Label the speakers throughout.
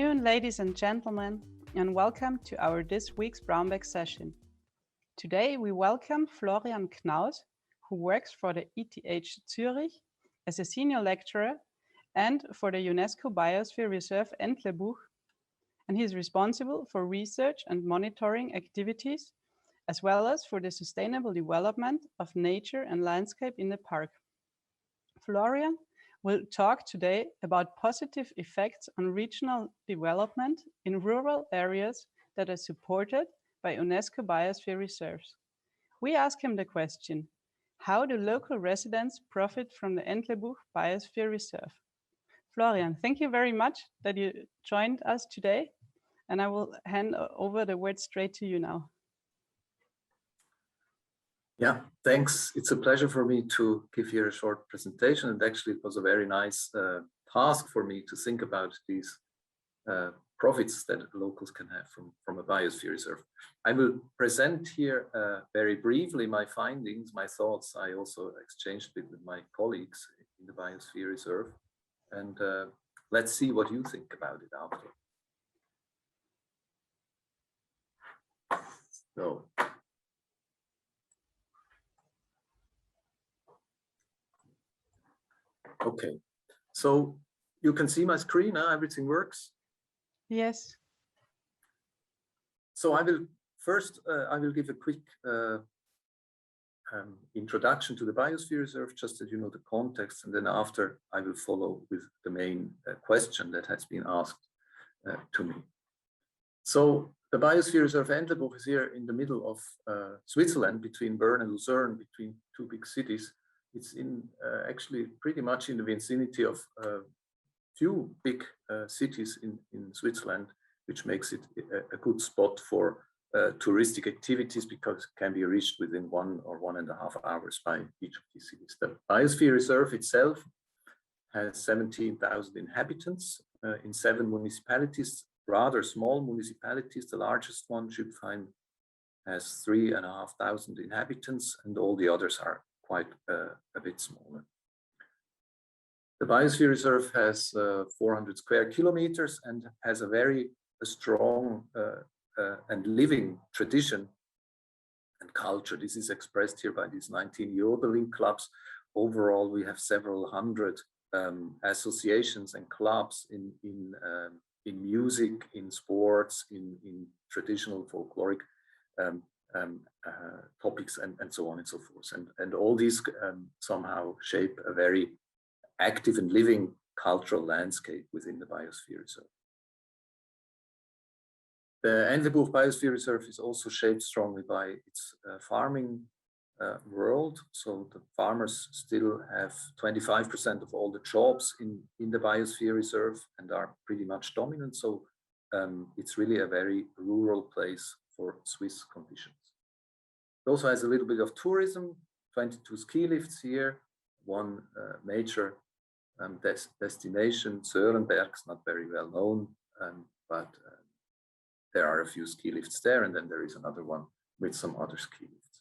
Speaker 1: afternoon, ladies and gentlemen, and welcome to our this week's Brownbag session. Today we welcome Florian Knaus, who works for the ETH Zurich as a senior lecturer and for the UNESCO Biosphere Reserve Entlebuch, and he is responsible for research and monitoring activities, as well as for the sustainable development of nature and landscape in the park. Florian will talk today about positive effects on regional development in rural areas that are supported by UNESCO Biosphere Reserves. We ask him the question, how do local residents profit from the Entlebuch Biosphere Reserve? Florian, thank you very much that you joined us today, and I will hand over the word straight to you now.
Speaker 2: Yeah, thanks. It's a pleasure for me to give here a short presentation, and actually it was a very nice task for me to think about these profits that locals can have from a biosphere reserve. I will present here very briefly my findings, my thoughts. I also exchanged it with my colleagues in the Biosphere Reserve, and let's see what you think about it after. So, okay, so you can see my screen, everything works?
Speaker 1: Yes.
Speaker 2: So I will first, I will give a quick introduction to the Biosphere Reserve, just that you know the context, and then after I will follow with the main question that has been asked to me. So the Biosphere Reserve Entlebuch is here in the middle of Switzerland, between Bern and Lucerne, between two big cities. It's in actually pretty much in the vicinity of few big cities in Switzerland, which makes it a good spot for touristic activities because it can be reached within 1 or 1.5 hours by each of these cities. The Biosphere Reserve itself has 17,000 inhabitants in 7 municipalities, rather small municipalities. The largest one, Schüpfheim, has 3,500 inhabitants, and all the others are quite a bit smaller. The Biosphere Reserve has 400 square kilometers and has a very strong and living tradition and culture. This is expressed here by these 19 yodeling clubs. Overall, we have several hundred associations and clubs in music, in sports, in traditional folkloric topics, and so on and so forth. And all these somehow shape a very active and living cultural landscape within the Biosphere Reserve. The Entlebuch Biosphere Reserve is also shaped strongly by its farming world. So the farmers still have 25% of all the jobs in the Biosphere Reserve and are pretty much dominant. So it's really a very rural place for Swiss conditions. It also has a little bit of tourism, 22 ski lifts here, one major destination, Sörenberg, is not very well known, but there are a few ski lifts there, and then there is another one with some other ski lifts.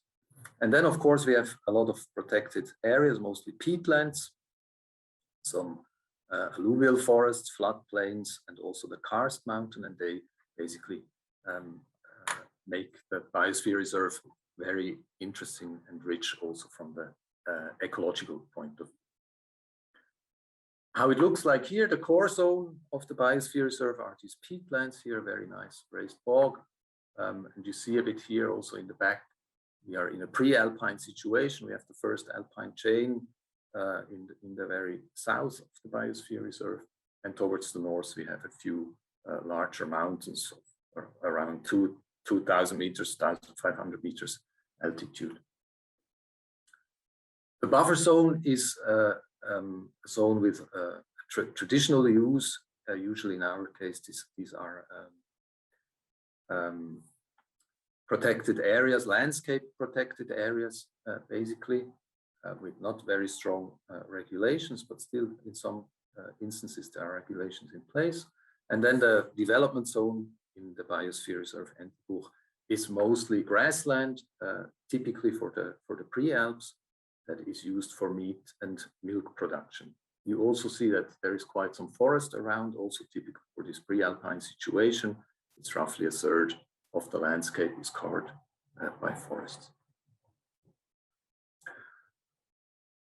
Speaker 2: And then, of course, we have a lot of protected areas, mostly peatlands, some alluvial forests, floodplains, and also the karst mountain, and they basically make the Biosphere Reserve very interesting and rich also from the ecological point of view. How it looks like here, the core zone of the Biosphere Reserve are these peatlands here, very nice raised bog. And you see a bit here also in the back, we are in a pre-alpine situation. We have the first alpine chain in the very south of the Biosphere Reserve. And towards the north, we have a few larger mountains around 2,000 meters, 1,500 meters altitude. The buffer zone is a zone with traditional use. Usually in our case, these are protected areas, landscape protected areas, basically, with not very strong regulations, but still in some instances there are regulations in place. And then the development zone in the Biosphere Reserve Entlebuch is mostly grassland, typically for the pre-Alps, that is used for meat and milk production. You also see that there is quite some forest around, also typical for this pre-alpine situation. It's roughly a third of the landscape is covered by forests.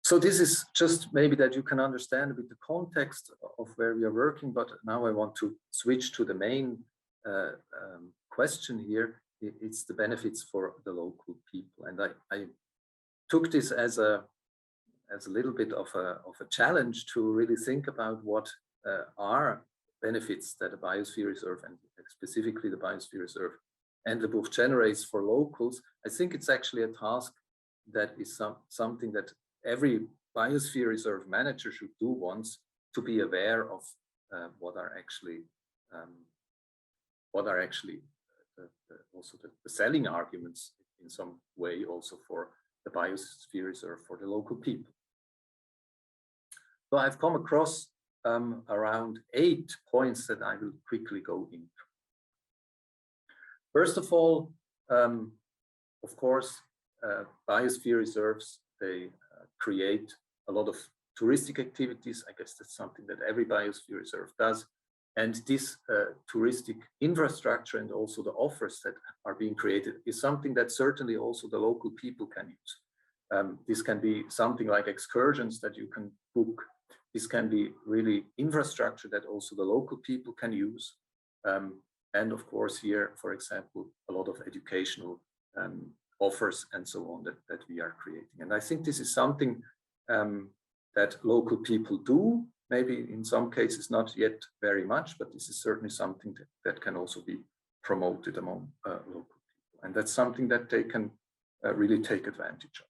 Speaker 2: So this is just maybe that you can understand a bit the context of where we are working, but now I want to switch to the main question here. It's the benefits for the local people. And I took this as a little bit of a challenge to really think about what are benefits that a biosphere reserve, and specifically the biosphere reserve Entlebuch, generates for locals. I think it's actually a task that is something that every biosphere reserve manager should do once, to be aware of what are actually also the selling arguments in some way also for the biosphere reserve for the local people. So I've come across around 8 points that I will quickly go into. First of all, of course, biosphere reserves, they create a lot of touristic activities. I guess that's something that every biosphere reserve does. And this touristic infrastructure and also the offers that are being created is something that certainly also the local people can use. This can be something like excursions that you can book. This can be really infrastructure that also the local people can use. And of course here, for example, a lot of educational offers and so on that we are creating. And I think this is something that local people do, maybe in some cases not yet very much, but this is certainly something that can also be promoted among local people. And that's something that they can really take advantage of.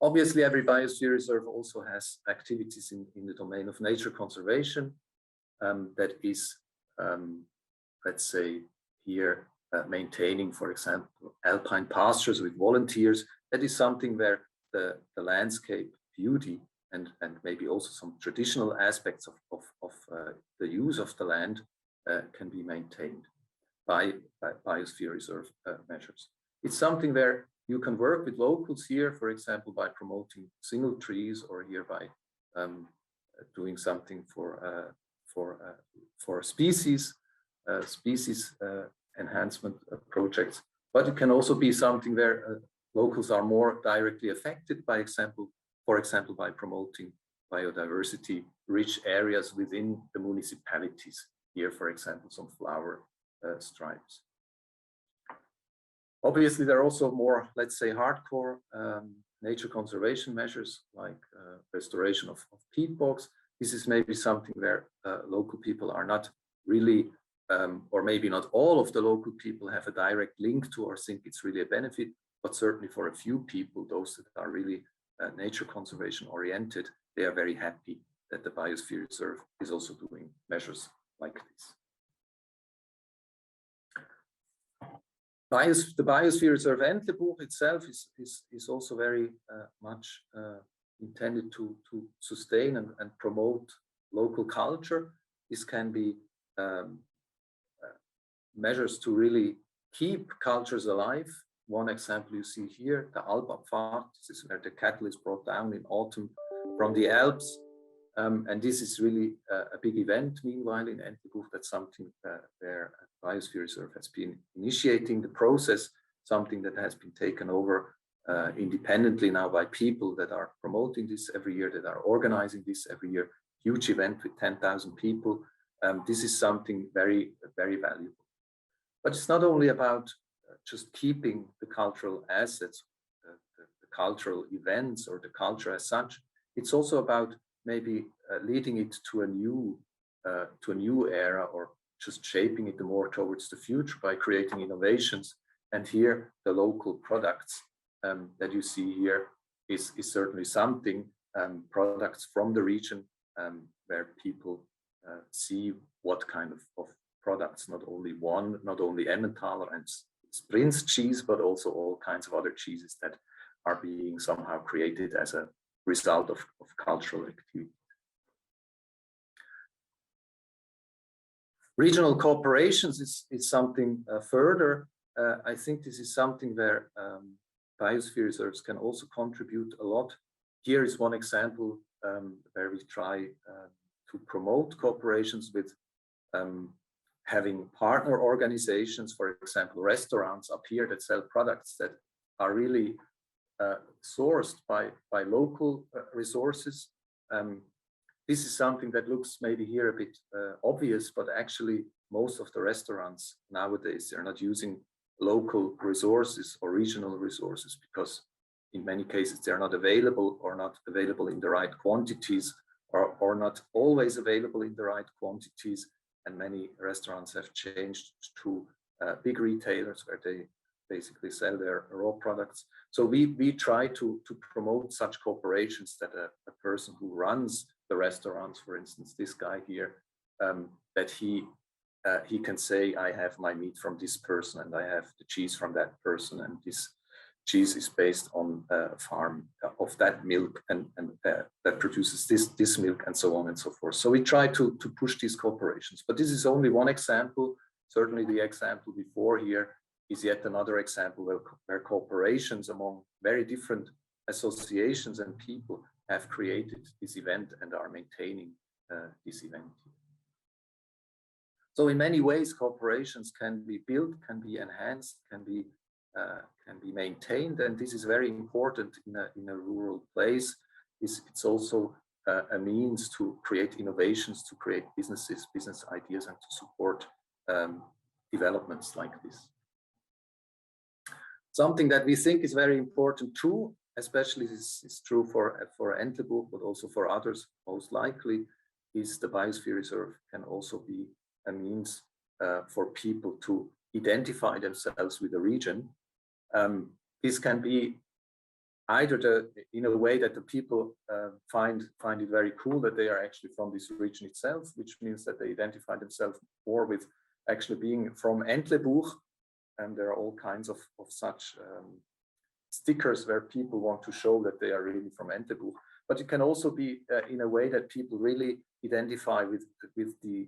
Speaker 2: Obviously, every biosphere reserve also has activities in the domain of nature conservation that is, let's say here, maintaining, for example, alpine pastures with volunteers. That is something where the landscape beauty and maybe also some traditional aspects of the use of the land can be maintained by biosphere reserve measures. It's something where you can work with locals here, for example, by promoting single trees, or here by doing something for species enhancement projects. But it can also be something where locals are more directly affected, for example, by promoting biodiversity-rich areas within the municipalities. Here, for example, some flower stripes. Obviously, there are also more, let's say, hardcore nature conservation measures like restoration of peat bogs. This is maybe something where local people are not really, or maybe not all of the local people have a direct link to or think it's really a benefit, but certainly for a few people, those that are really nature conservation oriented, they are very happy that the biosphere reserve is also doing measures like this. The biosphere reserve Entlebuch itself is also very much intended to sustain and promote local culture. This can be measures to really keep cultures alive. One example you see here, the Alpabfahrt. This is where the cattle is brought down in autumn from the Alps. And this is really a big event, meanwhile, in Entlebuch. That's something where Biosphere Reserve has been initiating the process, something that has been taken over independently now by people that are promoting this every year, that are organizing this every year. Huge event with 10,000 people. This is something very, very valuable. But it's not only about just keeping the cultural assets, the cultural events or the culture as such. It's also about maybe leading it to a new era, or just shaping it more towards the future by creating innovations. And here, the local products that you see here is certainly something, products from the region where people see what kind of products, not only Emmentaler and Prince cheese, but also all kinds of other cheeses that are being somehow created as a result of cultural activity. Regional cooperations is something further. I think this is something where biosphere reserves can also contribute a lot. Here is one example where we try to promote cooperations with having partner organizations, for example, restaurants up here that sell products that are really sourced by local resources. This is something that looks maybe here a bit obvious, but actually most of the restaurants nowadays, they're not using local resources or regional resources because in many cases they're not available or not available in the right quantities or not always available in the right quantities. And many restaurants have changed to big retailers where they basically sell their raw products. So we try to promote such cooperations that a person who runs the restaurants, for instance, this guy here, that he can say, I have my meat from this person and I have the cheese from that person, and this cheese is based on a farm of that milk and that produces this milk, and so on and so forth. So we try to push these cooperations, but this is only one example. Certainly the example before here is yet another example where cooperations among very different associations and people have created this event and are maintaining this event. So in many ways, cooperations can be built, can be enhanced, can be maintained, and this is very important in a rural place. It's also a means to create innovations, to create business ideas, and to support developments like this. Something that we think is very important too, especially this is true for Entlebuch, but also for others most likely, is the Biosphere Reserve can also be a means for people to identify themselves with the region. This can be either in a way that the people find it very cool that they are actually from this region itself, which means that they identify themselves more with actually being from Entlebuch, and there are all kinds of such stickers where people want to show that they are really from Entlebuch. But it can also be in a way that people really identify with the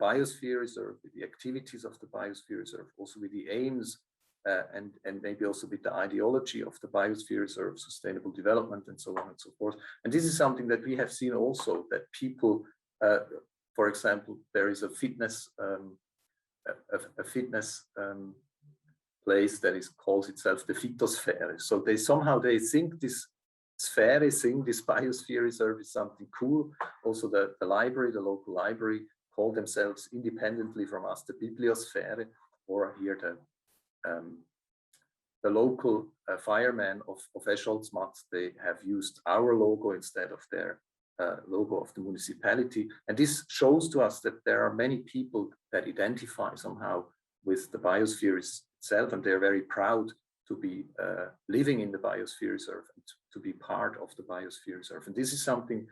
Speaker 2: Biosphere Reserve, with the activities of the Biosphere Reserve, also with the aims and maybe also with the ideology of the Biosphere Reserve, sustainable development, and so on and so forth. And this is something that we have seen also, that people, for example, there is a fitness place that calls itself the Phytosphere. So they think this sphere thing, this Biosphere Reserve, is something cool. Also the library, the local library, call themselves independently from us the Bibliosphere, or here the local firemen of Escholzmatz, they have used our logo instead of their logo of the municipality. And this shows to us that there are many people that identify somehow with the Biosphere itself, and they're very proud to be living in the Biosphere Reserve and to be part of the Biosphere Reserve. And this is something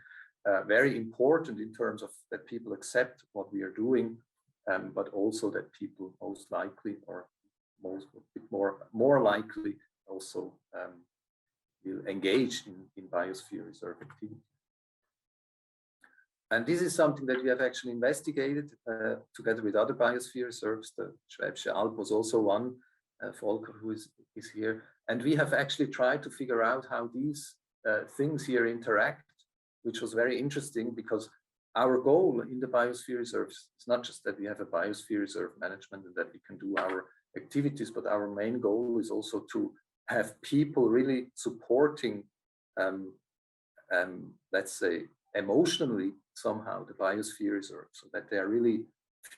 Speaker 2: very important in terms of that people accept what we are doing, but also that people most likely, or more likely, also will engage in Biosphere Reserve activity. And this is something that we have actually investigated together with other Biosphere Reserves. The Schwäbische Alb was also one, Volker, who is here. And we have actually tried to figure out how these things here interact, which was very interesting, because our goal in the Biosphere Reserves is not just that we have a Biosphere Reserve management and that we can do our activities, but our main goal is also to have people really supporting, let's say, emotionally somehow the Biosphere Reserve, so that they are really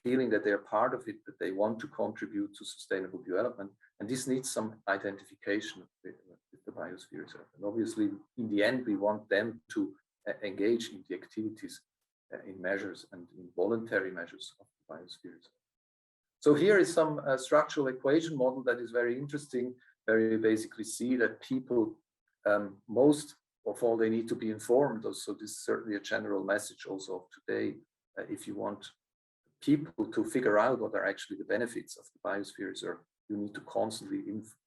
Speaker 2: feeling that they are part of it, that they want to contribute to sustainable development. And this needs some identification with the Biosphere Reserve. And obviously, in the end, we want them to engage in the activities, in measures and in voluntary measures of the Biosphere Reserve. So here is some structural equation model that is very interesting, where you basically see that people, most of all, they need to be informed. So this is certainly a general message also of today. If you want people to figure out what are actually the benefits of the Biosphere Reserve, you need to constantly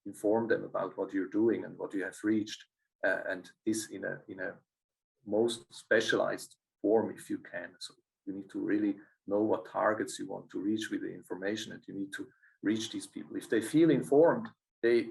Speaker 2: inform them about what you're doing and what you have reached, and this in a most specialized form if you can. So you need to really know what targets you want to reach with the information, and you need to reach these people. If they feel informed, they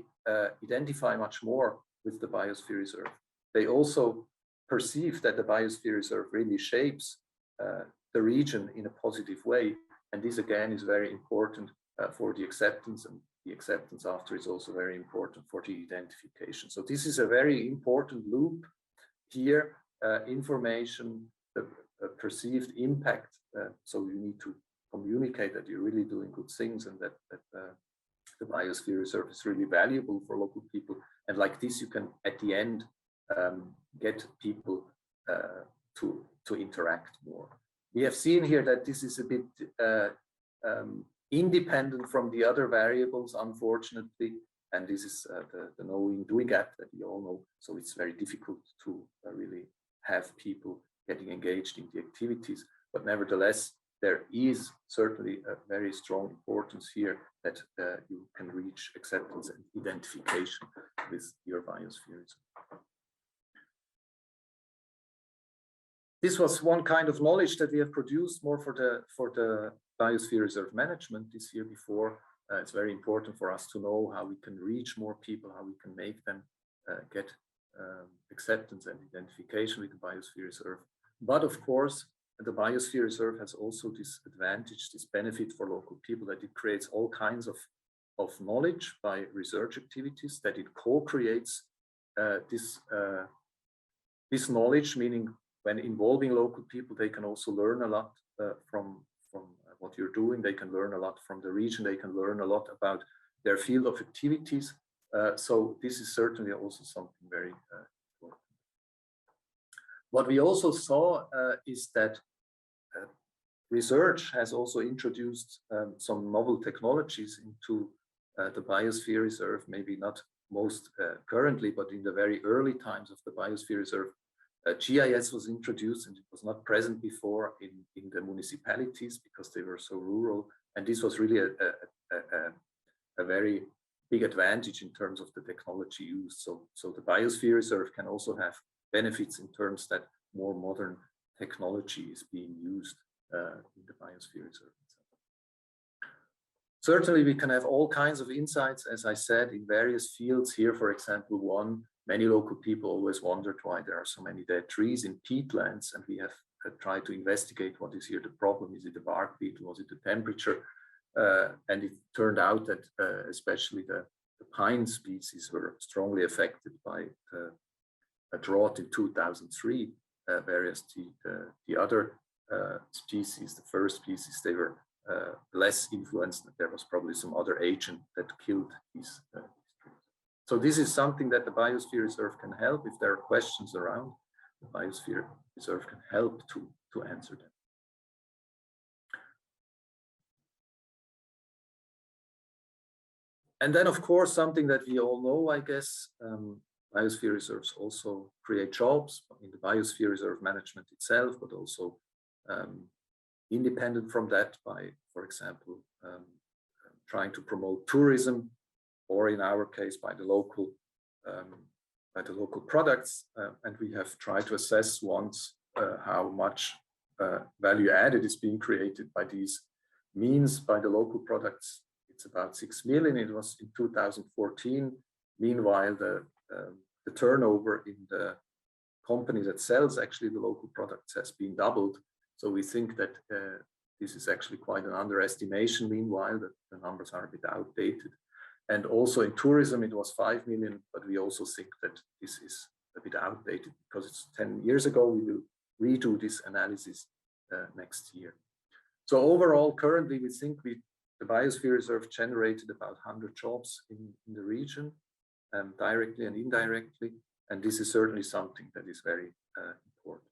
Speaker 2: identify much more with the Biosphere Reserve. They also perceive that the Biosphere Reserve really shapes the region in a positive way. And this again is very important for the acceptance, and the acceptance after is also very important for the identification. So this is a very important loop here, information, the perceived impact. So you need to communicate that you're really doing good things, and that the Biosphere Reserve is really valuable for local people. And like this, you can at the end get people to interact more. We have seen here that this is a bit independent from the other variables, unfortunately, and this is the knowing-doing gap that we all know. So it's very difficult to really have people getting engaged in the activities, but nevertheless, there is certainly a very strong importance here that you can reach acceptance and identification with your biosphere. This was one kind of knowledge that we have produced more for the Biosphere Reserve management this year before. It's very important for us to know how we can reach more people, how we can make them get acceptance and identification with the Biosphere Reserve. But of course, the Biosphere Reserve has also this advantage, this benefit for local people, that it creates all kinds of knowledge by research activities, that it co-creates this knowledge, meaning when involving local people, they can also learn a lot from what you're doing. They can learn a lot from the region. They can learn a lot about their field of activities. So this is certainly also something very important. What we also saw is that research has also introduced some novel technologies into the Biosphere Reserve, maybe not most currently, but in the very early times of the Biosphere Reserve, GIS was introduced, and it was not present before in the municipalities because they were so rural. And this was really a very big advantage in terms of the technology used. So the Biosphere Reserve can also have benefits in terms that more modern technology is being used in the Biosphere Reserve. Certainly, we can have all kinds of insights, as I said, in various fields. Here, for example, many local people always wondered why there are so many dead trees in peatlands, and we have tried to investigate what is here the problem. Is it the bark beetle? Was it the temperature? And it turned out that especially the pine species were strongly affected by a drought in 2003, whereas the other species, the first species, they were less influenced. There was probably some other agent that killed these trees. So this is something that the Biosphere Reserve can help. If there are questions around, the Biosphere Reserve can help to answer them. And then, of course, something that we all know, I guess, Biosphere Reserves also create jobs in the Biosphere Reserve management itself, but also independent from that by, for example, trying to promote tourism, or in our case, by the local products. And we have tried to assess once how much value added is being created by these means, by the local products. It's about 6 million. It was in 2014. Meanwhile, the turnover in the company that sells actually the local products has been doubled. So we think that this is actually quite an underestimation. Meanwhile, that the numbers are a bit outdated. And also in tourism, it was 5 million, but we also think that this is a bit outdated because it's 10 years ago. We will redo this analysis next year. So overall, currently, we think the Biosphere Reserve generated about 100 jobs in the region, directly and indirectly. And this is certainly something that is very important.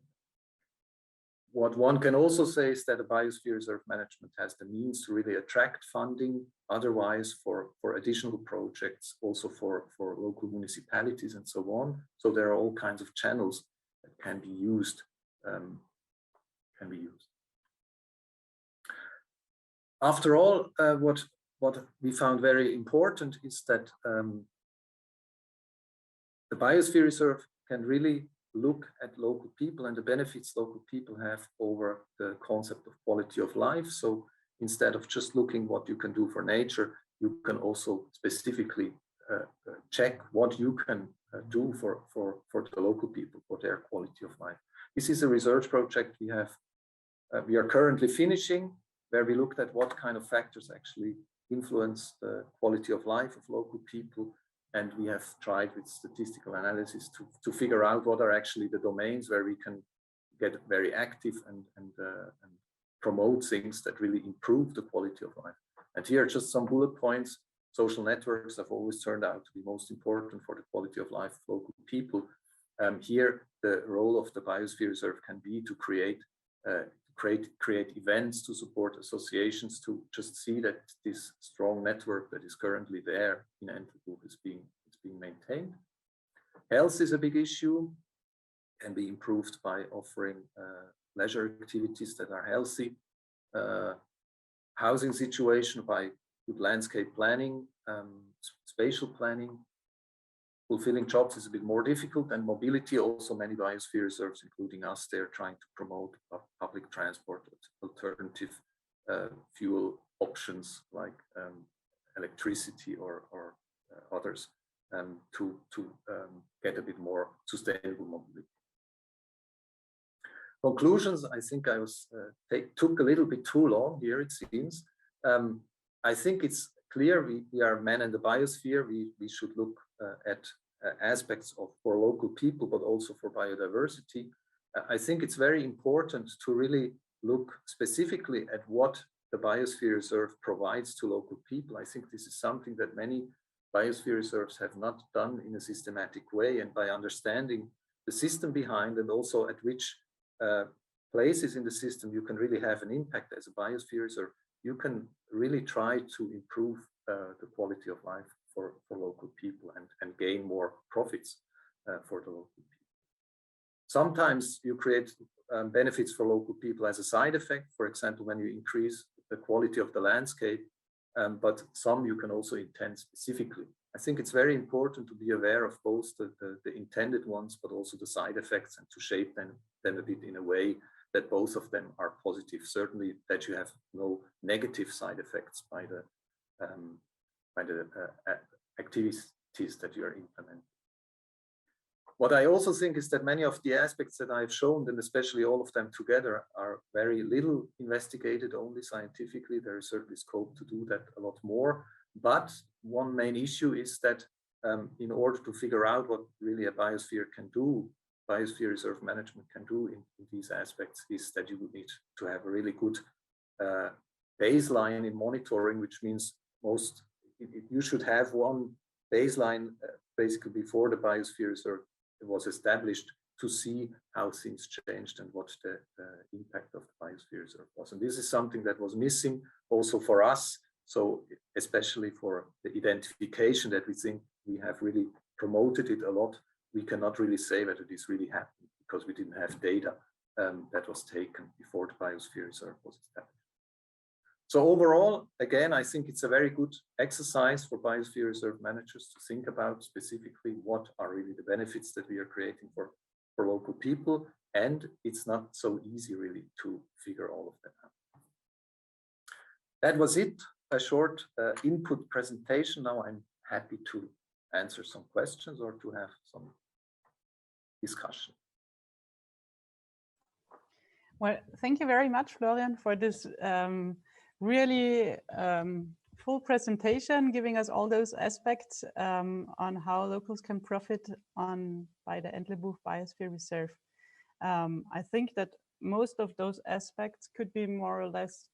Speaker 2: What one can also say is that the Biosphere Reserve management has the means to really attract funding otherwise for additional projects, also for local municipalities and so on. So there are all kinds of channels that can be used. After all, what we found very important is that the Biosphere Reserve can really look at local people and the benefits local people have over the concept of quality of life. So instead of just looking what you can do for nature, you can also specifically check what you can do for the local people, for their quality of life. This is a research project we are currently finishing, where we looked at what kind of factors actually influence the quality of life of local people. And we have tried with statistical analysis to figure out what are actually the domains where we can get very active and promote things that really improve the quality of life. And here are just some bullet points. Social networks have always turned out to be most important for the quality of life of local people. Here, the role of the Biosphere Reserve can be to create events, to support associations, to just see that this strong network that is currently there in Entlebuch is being maintained. Health is a big issue, can be improved by offering leisure activities that are healthy. Housing situation by good landscape planning, spatial planning. Fulfilling jobs is a bit more difficult, and mobility also. Many biosphere reserves, including us, they're trying to promote public transport, alternative fuel options like electricity or others to get a bit more sustainable mobility. Conclusions, I think I took a little bit too long here, it seems. I think it's clear we are men in the biosphere. We should look at aspects for local people, but also for biodiversity. I think it's very important to really look specifically at what the Biosphere Reserve provides to local people. I think this is something that many biosphere reserves have not done in a systematic way, and by understanding the system behind and also at which places in the system you can really have an impact as a biosphere reserve, you can really try to improve the quality of life for local people and gain more profits for the local people. Sometimes you create benefits for local people as a side effect, for example, when you increase the quality of the landscape, but some you can also intend specifically. I think it's very important to be aware of both the intended ones, but also the side effects, and to shape them a bit in a way that both of them are positive. Certainly that you have no negative side effects by the activities that you are implementing. What I also think is that many of the aspects that I've shown, and especially all of them together, are very little investigated only scientifically. There is certainly scope to do that a lot more. But one main issue is that in order to figure out what really a biosphere can do, biosphere reserve management can do in these aspects, is that you would need to have a really good baseline in monitoring, which means you should have one baseline basically before the biosphere reserve was established, to see how things changed and what the impact of the biosphere reserve was. And this is something that was missing also for us. So especially for the identification that we think we have really promoted it a lot, we cannot really say whether this really happened because we didn't have data that was taken before the biosphere reserve was established. So overall, again, I think it's a very good exercise for biosphere reserve managers to think about specifically what are really the benefits that we are creating for local people. And it's not so easy really to figure all of that out. That was it, a short input presentation. Now I'm happy to answer some questions or to have some discussion.
Speaker 1: Well, thank you very much, Florian, for this really full presentation, giving us all those aspects on how locals can profit by the Entlebuch Biosphere Reserve. I think that most of those aspects could be more or less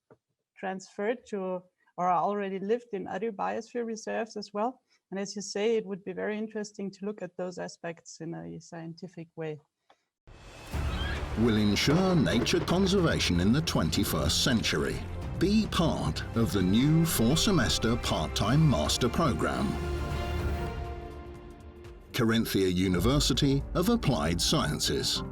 Speaker 1: transferred to or are already lived in other biosphere reserves as well. And as you say, it would be very interesting to look at those aspects in a scientific way.
Speaker 3: Will ensure nature conservation in the 21st century. Be part of the new 4-semester part-time master program. Carinthia University of Applied Sciences.